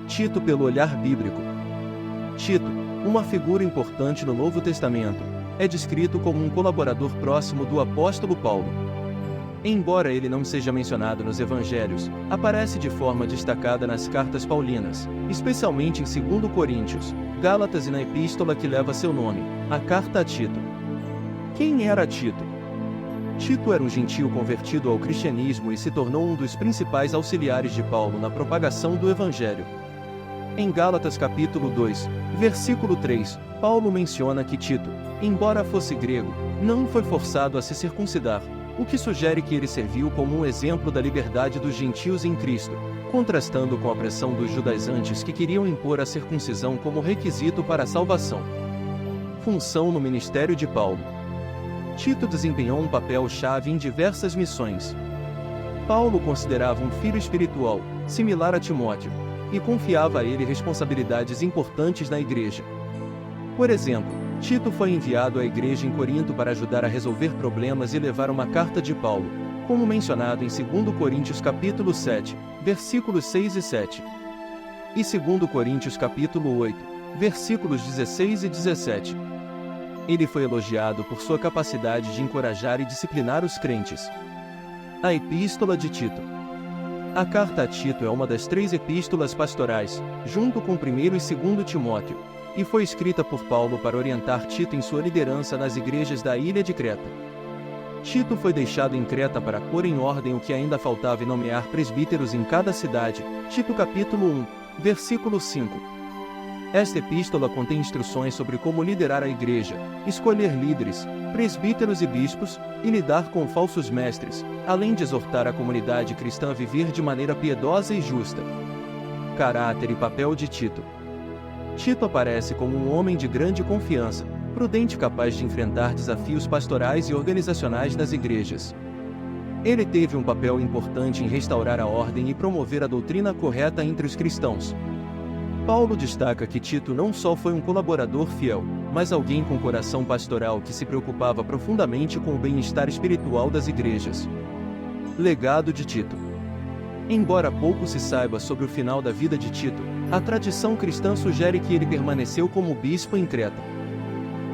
Tito pelo olhar bíblico. Tito, uma figura importante no Novo Testamento, é descrito como um colaborador próximo do apóstolo Paulo. Embora ele não seja mencionado nos evangelhos, aparece de forma destacada nas cartas paulinas, especialmente em 2 Coríntios, Gálatas e na epístola que leva seu nome, a carta a Tito. Quem era Tito? Tito era um gentio convertido ao cristianismo e se tornou um dos principais auxiliares de Paulo na propagação do evangelho. Em Gálatas capítulo 2, versículo 3, Paulo menciona que Tito, embora fosse grego, não foi forçado a se circuncidar, o que sugere que ele serviu como um exemplo da liberdade dos gentios em Cristo, contrastando com a pressão dos judaizantes que queriam impor a circuncisão como requisito para a salvação. Função no ministério de Paulo. Tito desempenhou um papel-chave em diversas missões. Paulo considerava um filho espiritual, similar a Timóteo, e confiava a ele responsabilidades importantes na igreja. Por exemplo, Tito foi enviado à igreja em Corinto para ajudar a resolver problemas e levar uma carta de Paulo, como mencionado em 2 Coríntios capítulo 7, versículos 6 e 7. E 2 Coríntios capítulo 8, versículos 16 e 17. Ele foi elogiado por sua capacidade de encorajar e disciplinar os crentes. A Epístola de Tito. A carta a Tito é uma das 3 epístolas pastorais, junto com 1º e 2 Timóteo, e foi escrita por Paulo para orientar Tito em sua liderança nas igrejas da ilha de Creta. Tito foi deixado em Creta para pôr em ordem o que ainda faltava e nomear presbíteros em cada cidade. Tito capítulo 1, versículo 5. Esta epístola contém instruções sobre como liderar a igreja, escolher líderes, presbíteros e bispos, e lidar com falsos mestres, além de exortar a comunidade cristã a viver de maneira piedosa e justa. Caráter e papel de Tito. Tito aparece como um homem de grande confiança, prudente e capaz de enfrentar desafios pastorais e organizacionais nas igrejas. Ele teve um papel importante em restaurar a ordem e promover a doutrina correta entre os cristãos. Paulo destaca que Tito não só foi um colaborador fiel, mas alguém com coração pastoral que se preocupava profundamente com o bem-estar espiritual das igrejas. Legado de Tito. Embora pouco se saiba sobre o final da vida de Tito, a tradição cristã sugere que ele permaneceu como bispo em Creta.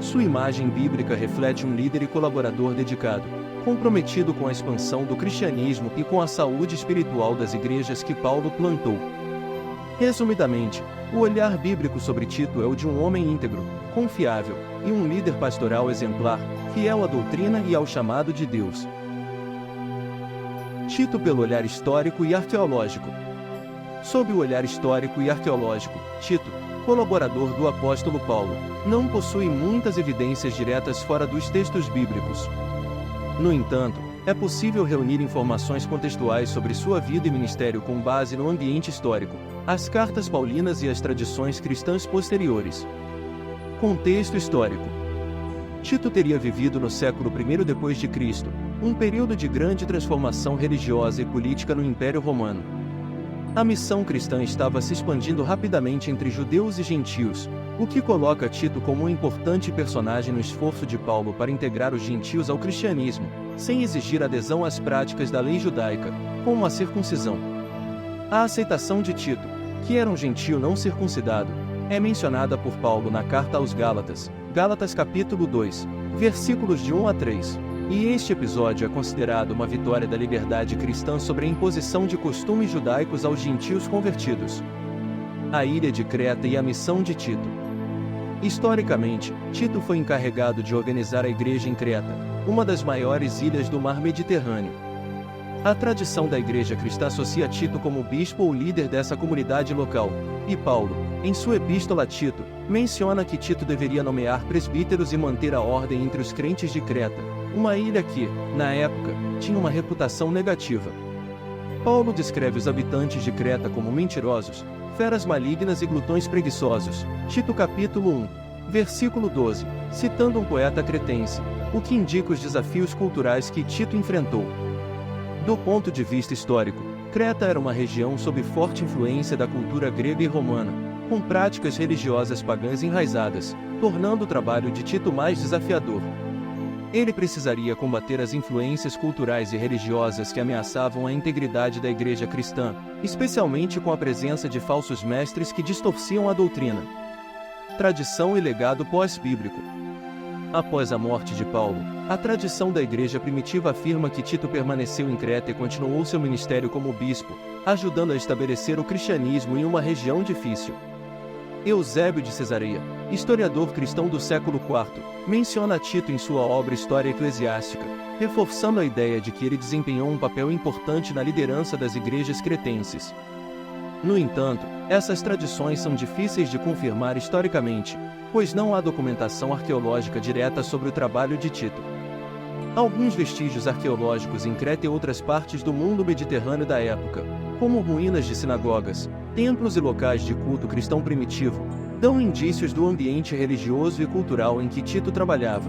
Sua imagem bíblica reflete um líder e colaborador dedicado, comprometido com a expansão do cristianismo e com a saúde espiritual das igrejas que Paulo plantou. Resumidamente, o olhar bíblico sobre Tito é o de um homem íntegro, confiável, e um líder pastoral exemplar, fiel à doutrina e ao chamado de Deus. Tito pelo olhar histórico e arqueológico. Sob o olhar histórico e arqueológico, Tito, colaborador do apóstolo Paulo, não possui muitas evidências diretas fora dos textos bíblicos. No entanto, é possível reunir informações contextuais sobre sua vida e ministério com base no ambiente histórico, as cartas paulinas e as tradições cristãs posteriores. Contexto histórico. Tito teria vivido no século I depois de Cristo, um período de grande transformação religiosa e política no Império Romano. A missão cristã estava se expandindo rapidamente entre judeus e gentios, o que coloca Tito como um importante personagem no esforço de Paulo para integrar os gentios ao cristianismo, sem exigir adesão às práticas da lei judaica, como a circuncisão. A aceitação de Tito, que era um gentio não circuncidado, é mencionada por Paulo na carta aos Gálatas, Gálatas capítulo 2, versículos de 1 a 3. E este episódio é considerado uma vitória da liberdade cristã sobre a imposição de costumes judaicos aos gentios convertidos. A ilha de Creta e a missão de Tito. Historicamente, Tito foi encarregado de organizar a igreja em Creta, uma das maiores ilhas do mar Mediterrâneo. A tradição da igreja cristã associa Tito como bispo ou líder dessa comunidade local, e Paulo, em sua epístola a Tito, menciona que Tito deveria nomear presbíteros e manter a ordem entre os crentes de Creta, uma ilha que, na época, tinha uma reputação negativa. Paulo descreve os habitantes de Creta como mentirosos, feras malignas e glutões preguiçosos. Tito capítulo 1, versículo 12, citando um poeta cretense, o que indica os desafios culturais que Tito enfrentou. Do ponto de vista histórico, Creta era uma região sob forte influência da cultura grega e romana, com práticas religiosas pagãs enraizadas, tornando o trabalho de Tito mais desafiador. Ele precisaria combater as influências culturais e religiosas que ameaçavam a integridade da igreja cristã, especialmente com a presença de falsos mestres que distorciam a doutrina. Tradição e legado pós-bíblico. Após a morte de Paulo, a tradição da igreja primitiva afirma que Tito permaneceu em Creta e continuou seu ministério como bispo, ajudando a estabelecer o cristianismo em uma região difícil. Eusébio de Cesareia, historiador cristão do século IV, menciona Tito em sua obra História Eclesiástica, reforçando a ideia de que ele desempenhou um papel importante na liderança das igrejas cretenses. No entanto, essas tradições são difíceis de confirmar historicamente, pois não há documentação arqueológica direta sobre o trabalho de Tito. Alguns vestígios arqueológicos em Creta e outras partes do mundo mediterrâneo da época, como ruínas de sinagogas, templos e locais de culto cristão primitivo, dão indícios do ambiente religioso e cultural em que Tito trabalhava.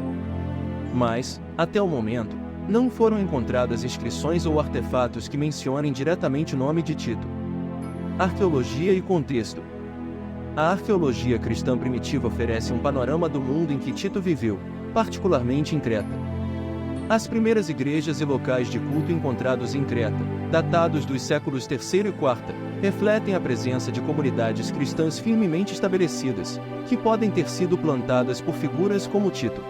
Mas, até o momento, não foram encontradas inscrições ou artefatos que mencionem diretamente o nome de Tito. Arqueologia e contexto. A arqueologia cristã primitiva oferece um panorama do mundo em que Tito viveu, particularmente em Creta. As primeiras igrejas e locais de culto encontrados em Creta, datados dos séculos III e IV, refletem a presença de comunidades cristãs firmemente estabelecidas, que podem ter sido plantadas por figuras como Tito.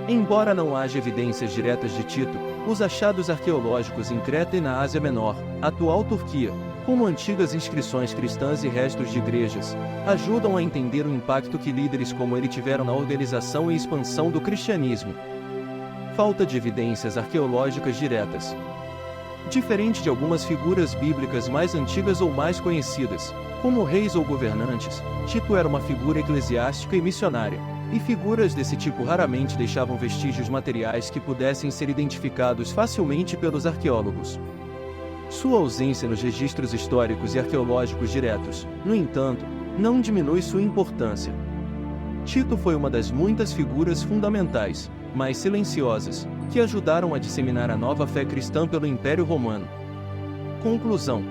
Embora não haja evidências diretas de Tito, os achados arqueológicos em Creta e na Ásia Menor, atual Turquia, como antigas inscrições cristãs e restos de igrejas, ajudam a entender o impacto que líderes como ele tiveram na organização e expansão do cristianismo. Falta de evidências arqueológicas diretas. Diferente de algumas figuras bíblicas mais antigas ou mais conhecidas, como reis ou governantes, Tito era uma figura eclesiástica e missionária, e figuras desse tipo raramente deixavam vestígios materiais que pudessem ser identificados facilmente pelos arqueólogos. Sua ausência nos registros históricos e arqueológicos diretos, no entanto, não diminui sua importância. Tito foi uma das muitas figuras fundamentais, mas silenciosas, que ajudaram a disseminar a nova fé cristã pelo Império Romano. Conclusão.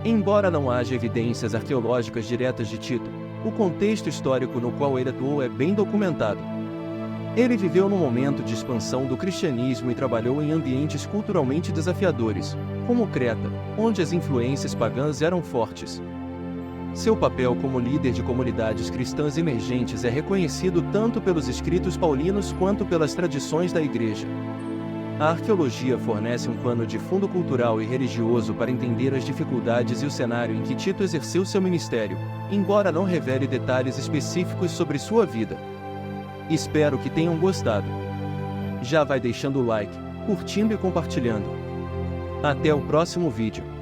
Embora não haja evidências arqueológicas diretas de Tito, o contexto histórico no qual ele atuou é bem documentado. Ele viveu num momento de expansão do cristianismo e trabalhou em ambientes culturalmente desafiadores, como Creta, onde as influências pagãs eram fortes. Seu papel como líder de comunidades cristãs emergentes é reconhecido tanto pelos escritos paulinos quanto pelas tradições da Igreja. A arqueologia fornece um pano de fundo cultural e religioso para entender as dificuldades e o cenário em que Tito exerceu seu ministério, embora não revele detalhes específicos sobre sua vida. Espero que tenham gostado. Já vai deixando o like, curtindo e compartilhando. Até o próximo vídeo.